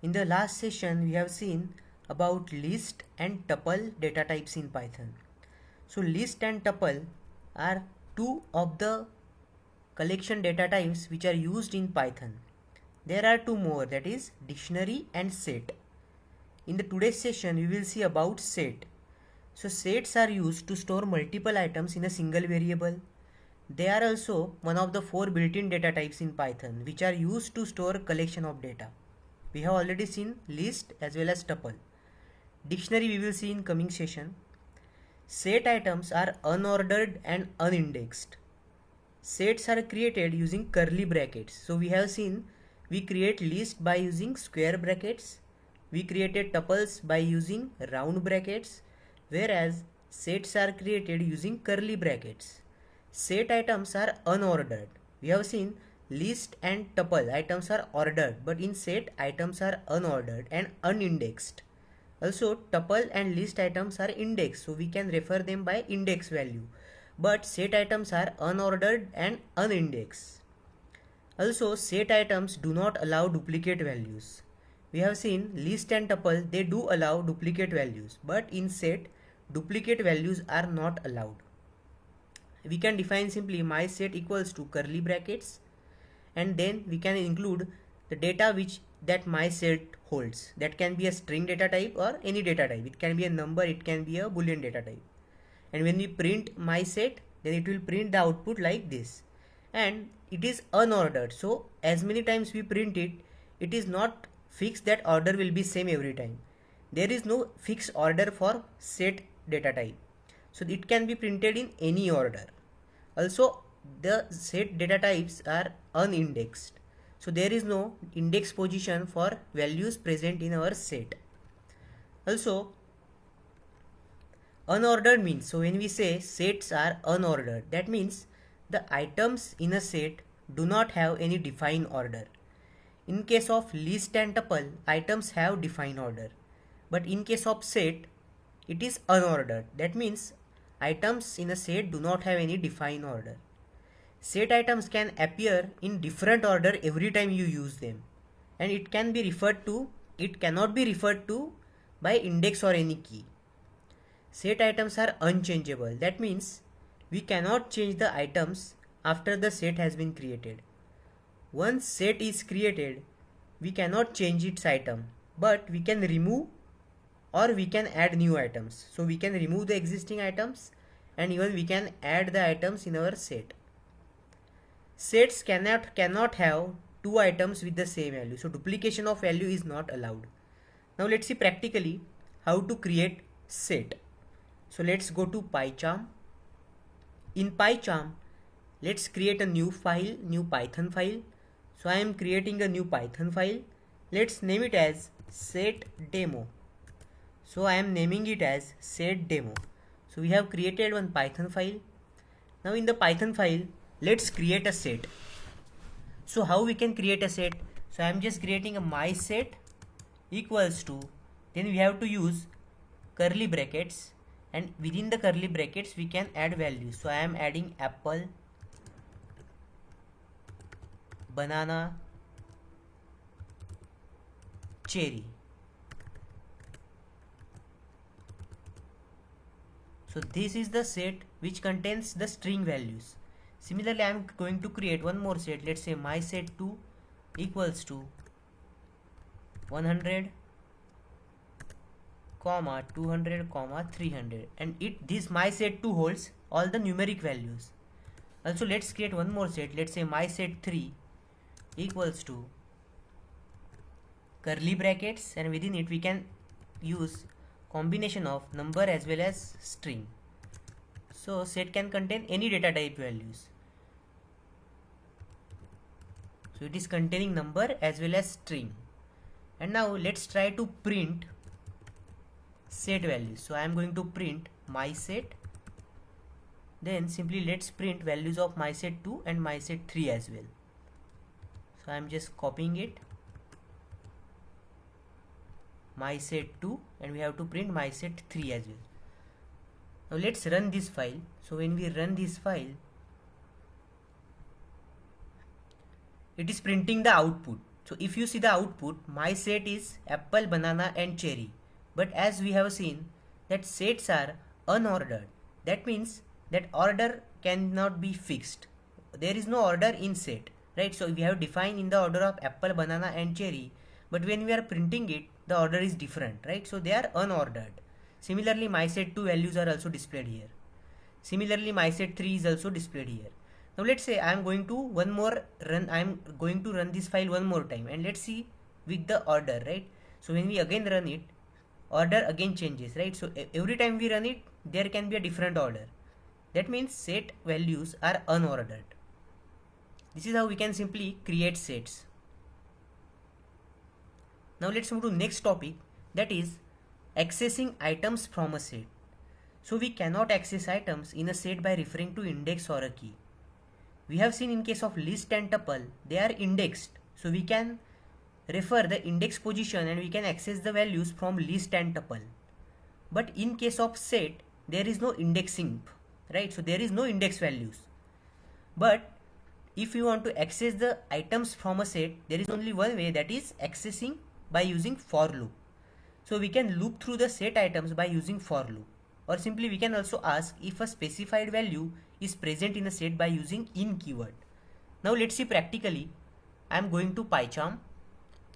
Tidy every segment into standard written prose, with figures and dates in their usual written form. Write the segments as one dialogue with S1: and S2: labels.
S1: In the last session, we have seen about list and tuple data types in Python. So list and tuple are two of the collection data types which are used in Python. There are two more, that is dictionary and set. In the today's session, we will see about set. So sets are used to store multiple items in a single variable. They are also one of the four built-in data types in Python which are used to store collection of data. We have already seen list as well as tuple. Dictionary we will see in coming session. Set items are unordered and unindexed. Sets are created using curly brackets. So we have seen we create list by using square brackets. We created tuples by using round brackets, whereas sets are created using curly brackets. Set items are unordered. We have seen list and tuple items are ordered, but in set items are unordered and unindexed. Also tuple and list items are indexed, so we can refer them by index value, but set items are unordered and unindexed. Also set items do not allow duplicate values. We have seen list and tuple, they do allow duplicate values, but in set duplicate values are not allowed. We can define simply my set equals to curly brackets, and then we can include the data which that my set holds. That can be a string data type or any data type. It can be a number, it can be a boolean data type. And when we print my set, then it will print the output like this. And it is unordered, so as many times we print it, it is not fixed that order will be same every time. There is no fixed order for set data type, so it can be printed in any order. Also the set data types are unindexed, so there is no index position for values present in our set. Also unordered means, so when we say sets are unordered, that means the items in a set do not have any defined order. In case of list and tuple, items have defined order, but in case of set, it is unordered. That means items in a set do not have any defined order. Set items can appear in different order every time you use them, and it cannot be referred to by index or any key. Set items are unchangeable. That means we cannot change the items after the set has been created. Once set is created, we cannot change its item, but we can remove or we can add new items. So we can remove the existing items and even we can add the items in our set. Sets cannot have two items with the same value, so duplication of value is not allowed. Now let's see practically how to create set. So let's go to PyCharm. In PyCharm, let's create a new Python file. So I am creating a new Python file. Let's name it as set demo. So I am naming it as set demo. So we have created one Python file. Now in the Python file, let's create a set. So how we can create a set? So I am just creating a my set equals to, then we have to use curly brackets, and within the curly brackets we can add values. So I am adding apple, banana, cherry. So this is the set which contains the string values. Similarly, I am going to create one more set. Let's say my set 2 equals to 100, 200, 300, and this my set 2 holds all the numeric values. Also let's create one more set. Let's say my set 3 equals to curly brackets, and within it we can use combination of number as well as string. So set can contain any data type values. So it is containing number as well as string. And now let's try to print set values. So I am going to print my set, then simply let's print values of my set 2 and my set 3 as well. So I am just copying it, my set 2, and we have to print my set 3 as well. Now let's run this file. So when we run this file, it is printing the output. So if you see the output, my set is apple, banana and cherry. But as we have seen that sets are unordered. That means that order cannot be fixed. There is no order in set, right? So we have defined in the order of apple, banana and cherry. But when we are printing it, the order is different, right? So they are unordered. Similarly, my set 2 values are also displayed here. Similarly, my set 3 is also displayed here. Now let's say I am going to run this file one more time, and let's see with the order, right? So when we again run it, order again changes, right? So every time we run it, there can be a different order. That means set values are unordered. This is how we can simply create sets. Now let's move to next topic, that is accessing items from a set. So we cannot access items in a set by referring to index or a key. We have seen in case of list and tuple, they are indexed. So we can refer the index position and we can access the values from list and tuple. But in case of set, there is no indexing, right? So there is no index values. But if you want to access the items from a set, there is only one way, that is accessing by using for loop. So we can loop through the set items by using for loop. Or simply we can also ask if a specified value is present in a set by using in keyword. Now let's see practically. I am going to PyCharm.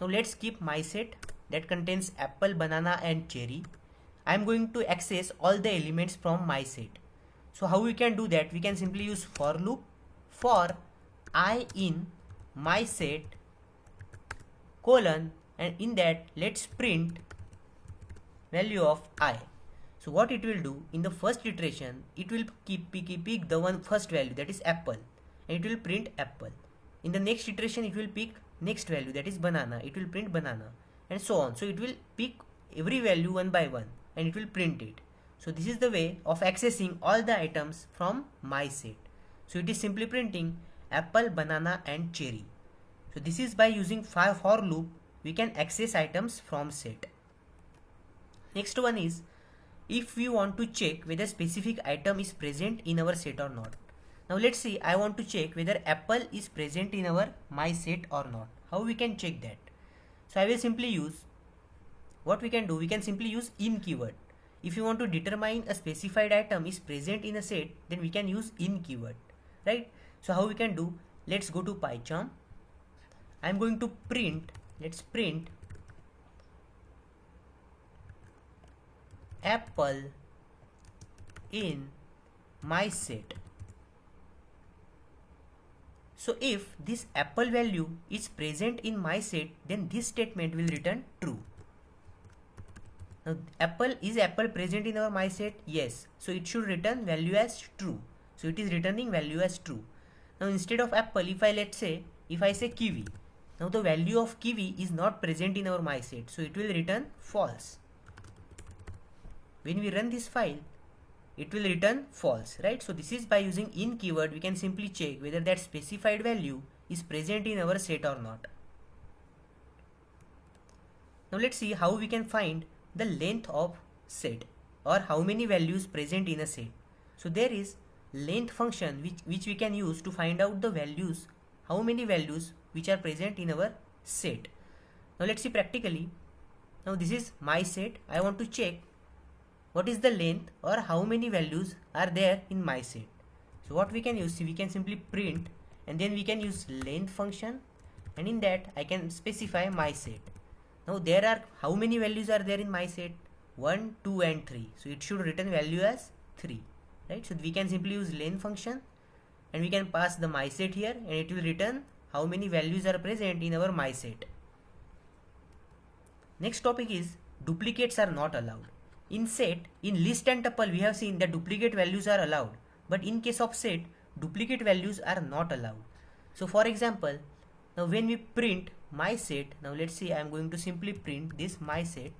S1: Now let's keep my set that contains apple, banana and cherry. I am going to access all the elements from my set. So how we can do that? We can simply use for loop for I in my set colon, and in that let's print value of I. So what it will do, in the first iteration, it will pick the first value, that is apple, and it will print apple. In the next iteration, it will pick next value, that is banana. It will print banana, and so on. So it will pick every value one by one, and it will print it. So this is the way of accessing all the items from my set. So it is simply printing apple, banana and cherry. So this is by using for loop, we can access items from set. Next one is, if we want to check whether specific item is present in our set or not. Now let's see, I want to check whether apple is present in our my set or not. How we can check that? So I will simply use, what we can do, we can simply use in keyword. If you want to determine a specified item is present in a set, then we can use in keyword, right? So how we can do, let's go to PyCharm. I am going to print, let's print apple in my set. So if this apple value is present in my set, then this statement will return true. Now apple present in our my set? Yes. So it should return value as true. So it is returning value as true. Now instead of apple, if I say kiwi, now the value of kiwi is not present in our my set, so it will return false. When we run this file, it will return false, right? So this is by using in keyword, we can simply check whether that specified value is present in our set or not. Now let's see how we can find the length of set, or how many values present in a set. So there is length function which we can use to find out the values, how many values which are present in our set. Now let's see practically. Now this is my set. I want to check what is the length or how many values are there in my set. So what we can use, we can simply print, and then we can use length function, and in that I can specify my set. Now there are how many values are there in my set? 1, 2 and 3. So it should return value as 3, right? So we can simply use length function, and we can pass the my set here, and it will return how many values are present in our my set. Next topic is duplicates are not allowed. In set, in list and tuple, we have seen that duplicate values are allowed, but in case of set, duplicate values are not allowed. So for example, now when we print my set, now let's see, I am going to simply print this my set.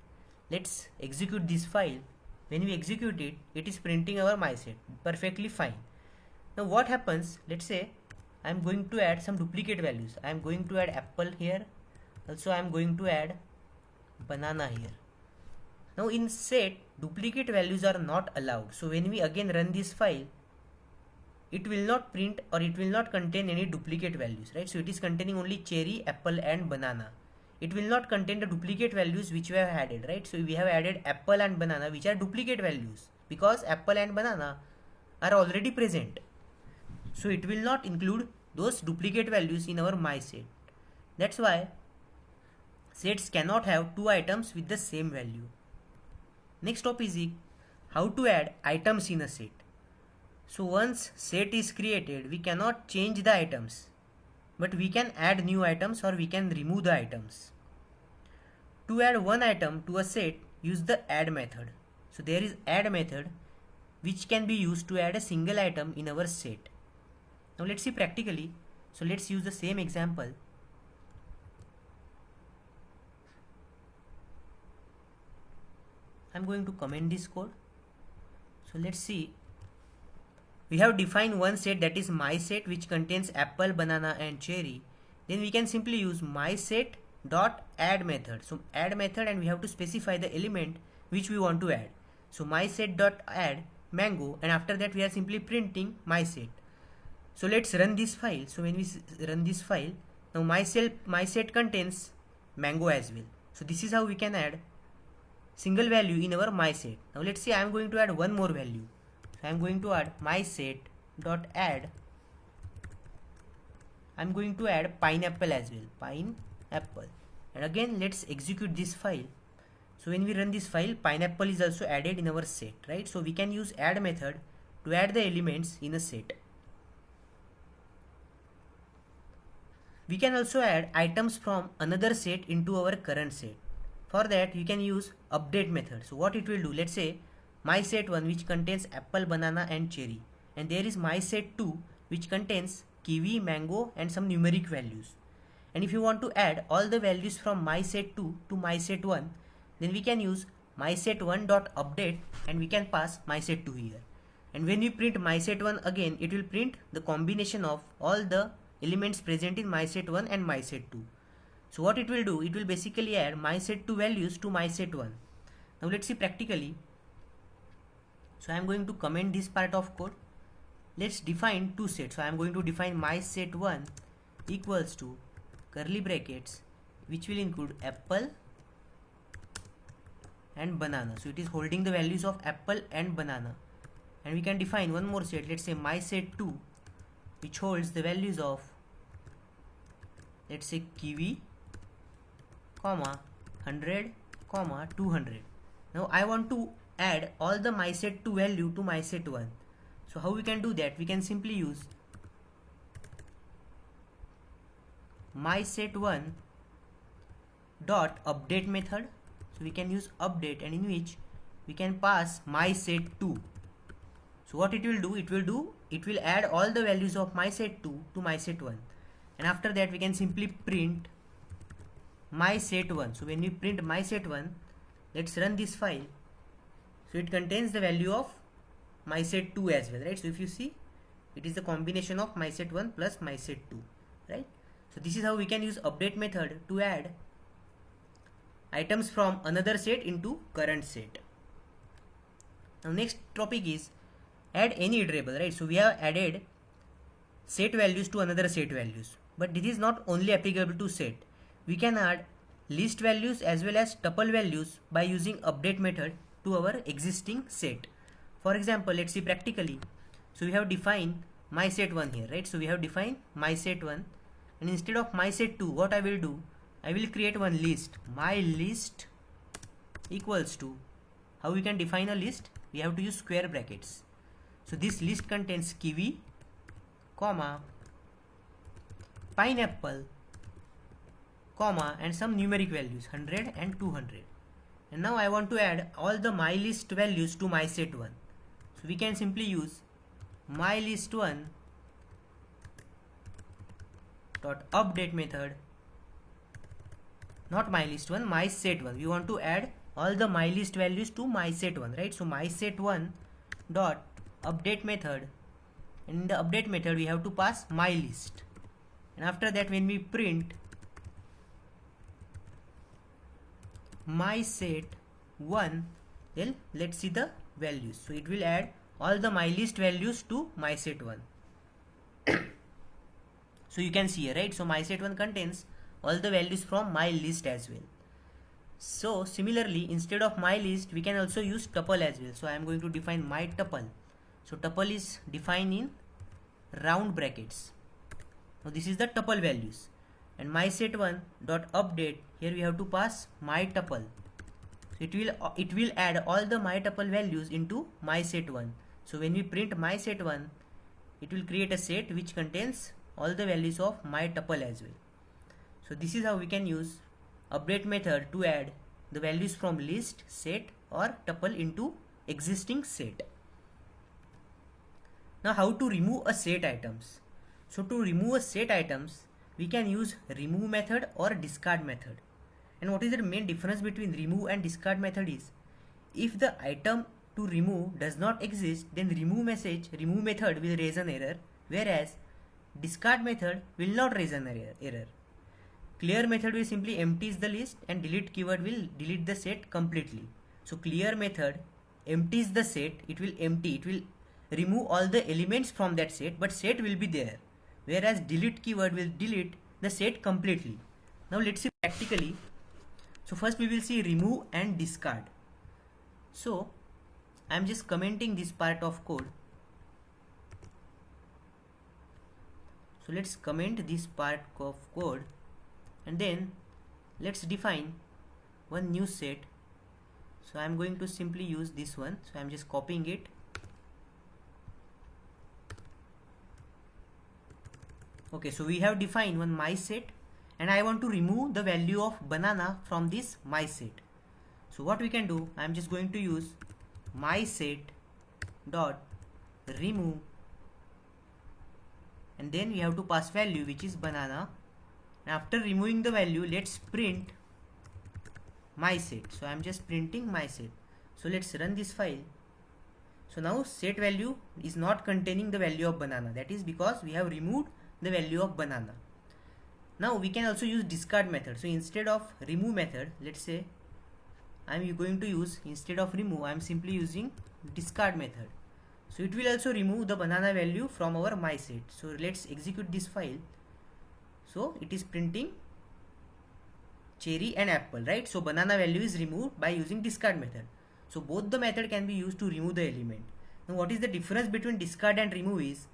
S1: Let's execute this file. When we execute it, it is printing our my set perfectly fine. Now what happens, let's say I am going to add some duplicate values. I am going to add apple here, also I am going to add banana here. Now in set, duplicate values are not allowed. So when we again run this file, it will not print or it will not contain any duplicate values, right? So it is containing only cherry, apple and banana. It will not contain the duplicate values which we have added, right? So we have added apple and banana, which are duplicate values because apple and banana are already present. So it will not include those duplicate values in our my set. That's why sets cannot have two items with the same value. Next topic is how to add items in a set. So once set is created, we cannot change the items, but we can add new items or we can remove the items. To add one item to a set, use the add method. So there is add method which can be used to add a single item in our set. Now let's see practically. So let's use the same example. I'm going to comment this code. So let's see. We have defined one set, that is my set, which contains apple, banana and cherry. Then we can simply use my set dot add method. So add method, and we have to specify the element which we want to add. So my set dot add mango, and after that we are simply printing my set. So let's run this file. So when we run this file, now my set contains mango as well. So this is how we can add single value in our my set. Now let's say I am going to add one more value. So I am going to add my set dot add. I am going to add pineapple as well, pineapple, and again let's execute this file. So when we run this file, pineapple is also added in our set, right? So we can use add method to add the elements in a set. We can also add items from another set into our current set. For that you can use update method. So what it will do, let's say my set 1 which contains apple, banana and cherry, and there is my set 2 which contains kiwi, mango and some numeric values. And if you want to add all the values from my set 2 to my set 1, then we can use my set 1 dot update, and we can pass my set 2 here. And when we print my set 1 again, it will print the combination of all the elements present in my set 1 and my set 2. So what it will do, it will basically add my set 2 values to my set 1. Now let's see practically. So I am going to comment this part of code. Let's define two sets. So I am going to define my set 1 equals to curly brackets which will include apple and banana. So it is holding the values of apple and banana. And we can define one more set. Let's say my set 2 which holds the values of, let's say, kiwi, comma 100, comma 200. Now I want to add all the my set 2 value to my set 1. So how we can do that? We can simply use my set 1 dot update method. So we can use update, and in which we can pass my set 2. So what it will do, it will add all the values of my set 2 to my set 1, and after that we can simply print my set 1. So when we print my set 1, let's run this file. So it contains the value of my set 2 as well, right? So if you see, it is the combination of my set 1 plus my set 2, right? So this is how we can use update method to add items from another set into current set. Now next topic is add any iterable, right? So we have added set values to another set values, but this is not only applicable to set. We can add list values as well as tuple values by using update method to our existing set. For example, let's see practically. So we have defined my set 1 here, right? So we have defined my set 1, and instead of my set 2, what I will do, I will create one list. My list equals to, how we can define a list? We have to use square brackets. So this list contains kiwi, comma pineapple, comma and some numeric values 100 and 200. And now I want to add all the my list values to my set 1. So we can simply use my list 1 dot update method, not my list 1, my set 1. We want to add all the my list values to my set 1, right? So my set 1 dot update method, and in the update method we have to pass my list, and after that when we print my set 1, then let's see the values. So it will add all the my list values to my set 1. So you can see here, right? So my set1 contains all the values from my list as well. So similarly, instead of my list, we can also use tuple as well. So I am going to define my tuple. So tuple is defined in round brackets. Now this is the tuple values, and my set1 dot update, here we have to pass my tuple. So it will add all the my tuple values into my set1. So when we print my set1, it will create a set which contains all the values of my tuple as well. So this is how we can use update method to add the values from list, set or tuple into existing set. Now how to remove a set items? So to remove a set items, we can use remove method or discard method. And what is the main difference between remove and discard method is, if the item to remove does not exist, then remove method will raise an error, whereas discard method will not raise an error. Clear method will simply empties the list, and delete keyword will delete the set completely. So clear method empties the set, it will remove all the elements from that set, but set will be there, whereas delete keyword will delete the set completely. Now let's see practically. So first we will see remove and discard. So I am just commenting this part of code. So let's comment this part of code, and then let's define one new set. So I am going to simply use this one. So I am just copying it. Okay, so we have defined one my set, and I want to remove the value of banana from this my set. So what we can do, I am just going to use my set dot remove, and then we have to pass value which is banana. After removing the value, let's print my set. So I am just printing my set. So let's run this file. So now set value is not containing the value of banana. That is because we have removed the value of banana. Now we can also use discard method. So instead of remove method, let's say I am going to use, instead of remove, I am simply using discard method. So it will also remove the banana value from our my set. So let's execute this file. So it is printing cherry and apple, right? So banana value is removed by using discard method. So both the method can be used to remove the element. Now what is the difference between discard and remove is,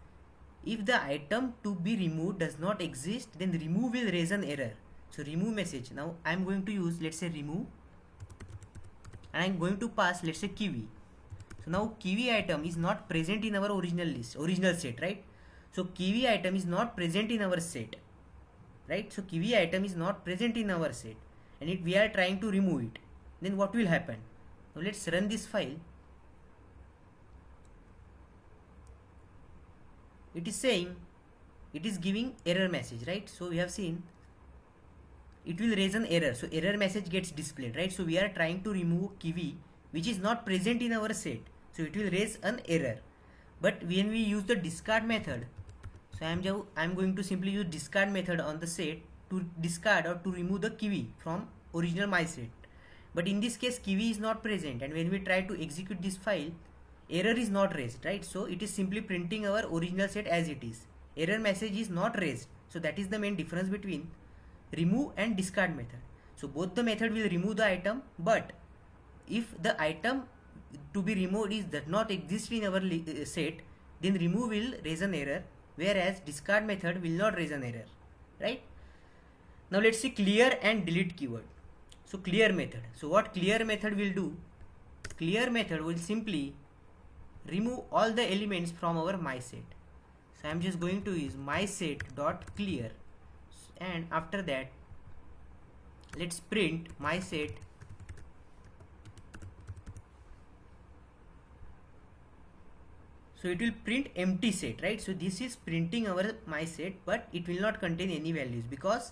S1: if the item to be removed does not exist, then remove will raise an error. So remove message. Now I am going to use, let's say remove, and I am going to pass, let's say kiwi. So now kiwi item is not present in our original set, right? So kiwi item is not present in our set, right? So kiwi item is not present in our set, and we are trying to remove it. Then what will happen? Now let's run this file. It is saying, it is giving error message, right? So we have seen it will raise an error. So error message gets displayed, right? So we are trying to remove kiwi which is not present in our set. So it will raise an error. But when we use the discard method, so I am going to simply use discard method on the set to discard or to remove the kiwi from original my set. But in this case kiwi is not present, and when we try to execute this file, error is not raised, right? So it is simply printing our original set as it is. Error message is not raised. So that is the main difference between remove and discard method. So both the method will remove the item, but if the item to be removed does not exist in our set, then remove will raise an error, whereas discard method will not raise an error, right? Now let's see clear and delete keyword. So clear method. So what clear method will do? Clear method will simply remove all the elements from our my set. So I am just going to use my set dot clear, and after that let's print my set. So it will print empty set, right? So this is printing our my set, but it will not contain any values, because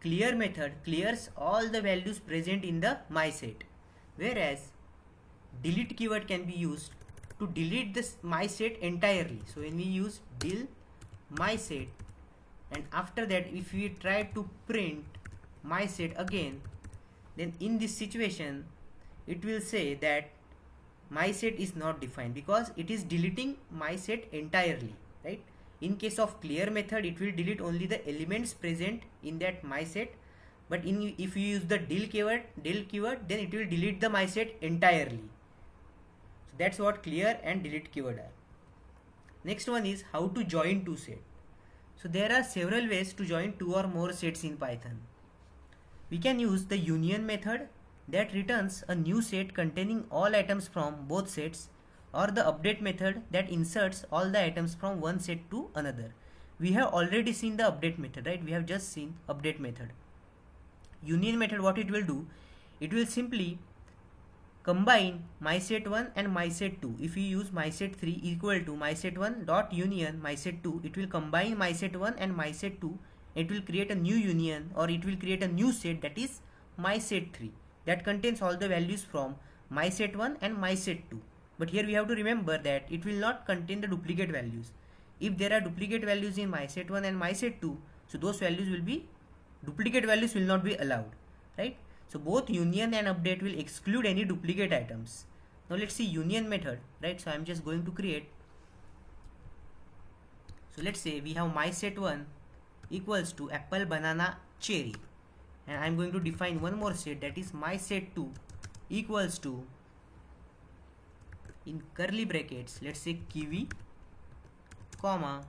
S1: clear method clears all the values present in the my set, whereas delete keyword can be used to delete this my set entirely. So when we use del my set, and after that if we try to print my set again, then in this situation it will say that my set is not defined, because it is deleting my set entirely, right? In case of clear method, it will delete only the elements present in that my set, but if you use the del keyword, then it will delete the my set entirely. So that's what clear and delete keyword are. Next one is how to join two sets. So there are several ways to join two or more sets in Python. We can use the union method that returns a new set containing all items from both sets, or the update method that inserts all the items from one set to another. We have already seen the update method, right? We have just seen update method. Union method, what it will do, it will simply combine mySet1 and mySet2. If you use mySet3 equal to mySet1 dot union mySet2, it will combine mySet1 and mySet2. It will create a new union, or it will create a new set, that is mySet3, that contains all the values from mySet1 and mySet2. But here we have to remember that it will not contain the duplicate values. If there are duplicate values in mySet1 and mySet2, so those values will be, duplicate values will not be allowed, right? So both union and update will exclude any duplicate items. Now let's see union method, right? So I'm just going to create. So let's say we have mySet1 equals to apple, banana, cherry, and I'm going to define one more set, that is mySet2 equals to, in curly brackets, let's say kiwi, comma,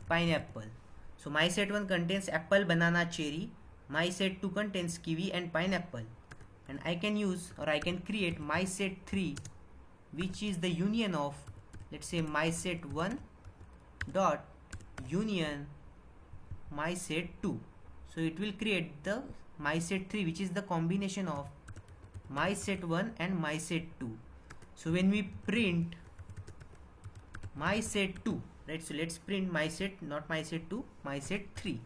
S1: pineapple. So mySet1 contains apple, banana, cherry. mySet2 contains kiwi and pineapple. And I can use, or I can create mySet3, which is the union of, let's say mySet1 dot union mySet2. So it will create the mySet3, which is the combination of mySet1 and mySet2. So when we print mySet2, right? So let's print mySet, not mySet2, mySet3.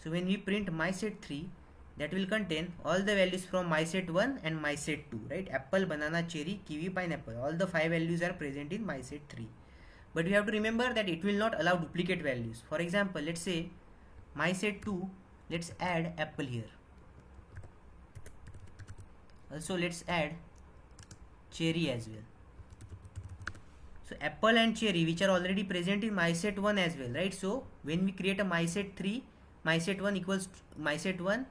S1: So when we print mySet3, that will contain all the values from mySet1 and mySet2, right? Apple, banana, cherry, kiwi, pineapple. All the 5 values are present in mySet3. But we have to remember that it will not allow duplicate values. For example, let's say mySet2, let's add apple here. Also let's add cherry as well. So apple and cherry, which are already present in mySet1 as well, right? So when we create a mySet3, mySet1 equals to mySet1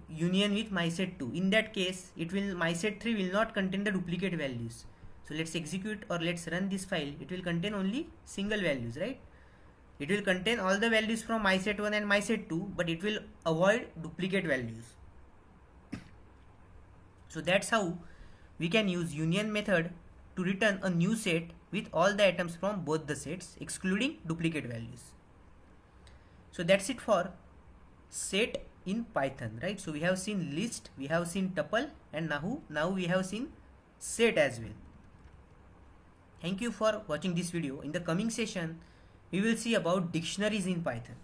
S1: union with mySet2. In that case, it will, mySet3 will not contain the duplicate values. So let's execute, or let's run this file. It will contain only single values, right? It will contain all the values from mySet1 and mySet2, but it will avoid duplicate values. So that's how we can use union method to return a new set with all the items from both the sets, excluding duplicate values. So that's it for set in Python, right? So we have seen list, we have seen tuple, and now we have seen set as well. Thank you for watching this video. In the coming session, we will see about dictionaries in Python.